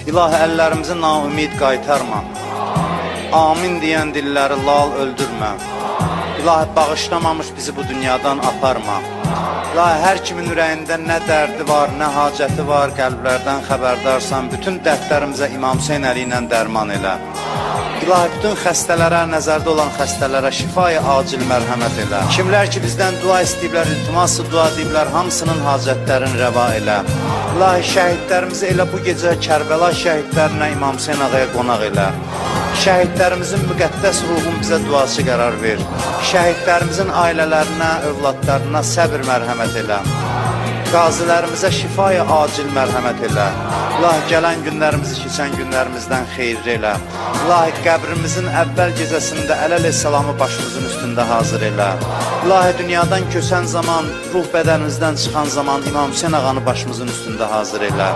İlahi, əllərimizi naümid qaytarma. Amin deyən dilləri lal öldürmə. İlahi, bağışlamamış bizi bu dünyadan aparma. İlahi, hər kimin ürəyində nə dərdi var, nə hacəti var, qəlblərdən xəbərdarsan, bütün dərdlərimizə İmam Hüseyn Əli ilə dərman elə. İlahi, bütün xəstələrə, nəzərdə olan xəstələrə şifayı acil mərhəmət elə. Kimlər ki, bizdən dua istəyiblər, iltiması dua deyiblər, hamısının hacətlərini rəva elə. İlahi, şəhidlərimizi elə bu gecə Kərbəla şəhidlərinə İmam Hüseyn ağaya qonaq elə. Şəhidlərimizin müqəddəs ruhun bizə duası qərar ver. Şəhidlərimizin ailələrinə, övladlarına səbir mərhəmət elə. Qazilərimizə şifaya acil mərhəmət elə. İlahi, gələn günlərimizi keçən günlərimizdən xeyirli elə. İlahi, qəbrimizin əvvəl gecəsində əleyhissalamı başımızın üstündə hazır elə. İlahi, dünyadan köçən zaman, ruh bədənimizdən çıxan zaman İmam Hüseyn ağanı başımızın üstündə hazır elə.